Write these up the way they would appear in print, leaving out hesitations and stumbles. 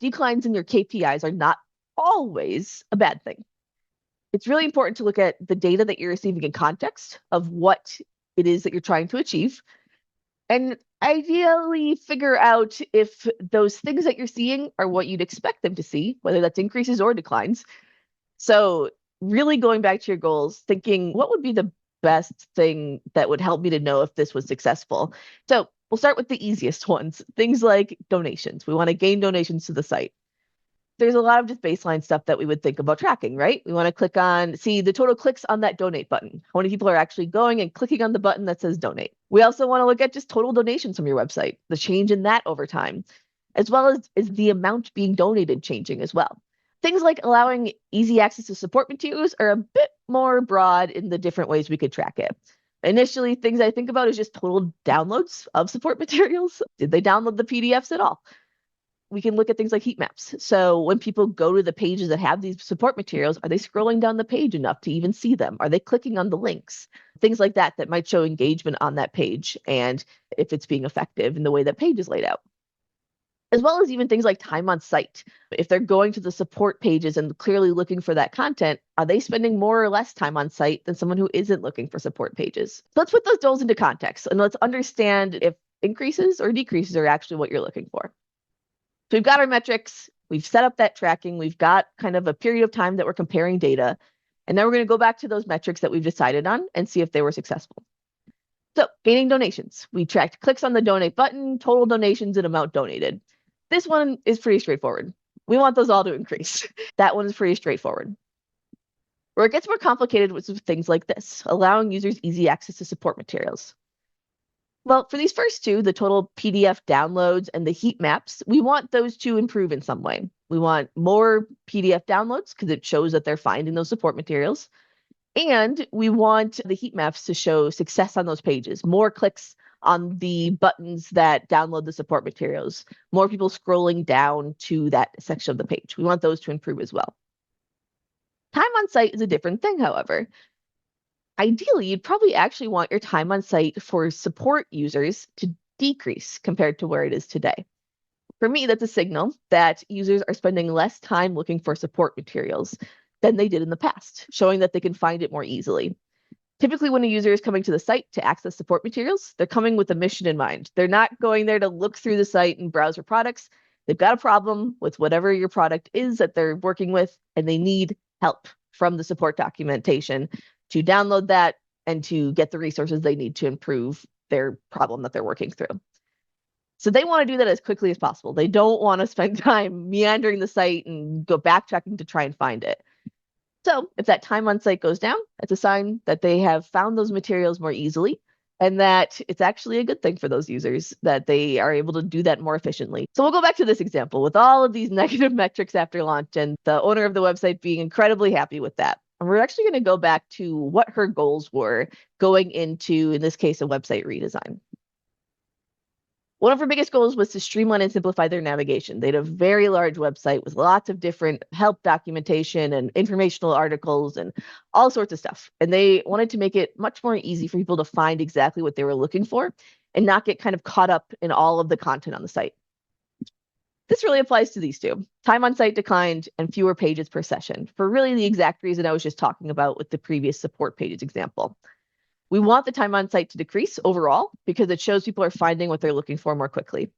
Declines in your KPIs are not always a bad thing. It's really important to look at the data that you're receiving in context of what it is that you're trying to achieve, and ideally figure out if those things that you're seeing are what you'd expect them to see, whether that's increases or declines. So really going back to your goals, thinking what would be the best thing that would help me to know if this was successful. So we'll start with the easiest ones, things like donations. We want to gain donations to the site. There's a lot of just baseline stuff that we would think about tracking, right? We want to click on, see the total clicks on that donate button. How many people are actually going and clicking on the button that says donate? We also want to look at just total donations from your website, the change in that over time, as well as is the amount being donated changing as well. Things like allowing easy access to support materials are a bit more broad in the different ways we could track it. Initially, things I think about is just total downloads of support materials. Did they download the PDFs at all? We can look at things like heat maps. So when people go to the pages that have these support materials, are they scrolling down the page enough to even see them? Are they clicking on the links? Things like that that might show engagement on that page and if it's being effective in the way that page is laid out. As well as even things like time on site. If they're going to the support pages and clearly looking for that content, are they spending more or less time on site than someone who isn't looking for support pages? So let's put those goals into context and let's understand if increases or decreases are actually what you're looking for. So we've got our metrics, we've set up that tracking, we've got kind of a period of time that we're comparing data, and then we're going to go back to those metrics that we've decided on and see if they were successful. So gaining donations, we tracked clicks on the donate button, total donations, and amount donated. This one is pretty straightforward. We want those all to increase. That one is pretty straightforward. Where it gets more complicated with things like this, allowing users easy access to support materials. Well, for these first two, the total PDF downloads and the heat maps, we want those to improve in some way. We want more PDF downloads because it shows that they're finding those support materials. And we want the heat maps to show success on those pages, more clicks on the buttons that download the support materials, more people scrolling down to that section of the page. We want those to improve as well. Time on site is a different thing, however. Ideally, you'd probably actually want your time on site for support users to decrease compared to where it is today. For me, that's a signal that users are spending less time looking for support materials than they did in the past, showing that they can find it more easily. Typically, when a user is coming to the site to access support materials, they're coming with a mission in mind. They're not going there to look through the site and browse for products. They've got a problem with whatever your product is that they're working with, and they need help from the support documentation to download that and to get the resources they need to improve their problem that they're working through. So they want to do that as quickly as possible. They don't want to spend time meandering the site and go backtracking to try and find it. So if that time on site goes down, that's a sign that they have found those materials more easily and that it's actually a good thing for those users that they are able to do that more efficiently. So we'll go back to this example with all of these negative metrics after launch and the owner of the website being incredibly happy with that. And we're actually going to go back to what her goals were going into, in this case, a website redesign. One of her biggest goals was to streamline and simplify their navigation. They had a very large website with lots of different help documentation and informational articles and all sorts of stuff. And they wanted to make it much more easy for people to find exactly what they were looking for and not get kind of caught up in all of the content on the site. This really applies to these two. Time on site declined and fewer pages per session for really the exact reason I was just talking about with the previous support pages example. We want the time on site to decrease overall because it shows people are finding what they're looking for more quickly.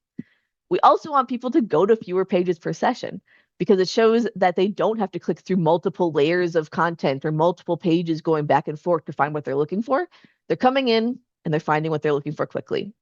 We also want people to go to fewer pages per session because it shows that they don't have to click through multiple layers of content or multiple pages going back and forth to find what they're looking for. They're coming in and they're finding what they're looking for quickly.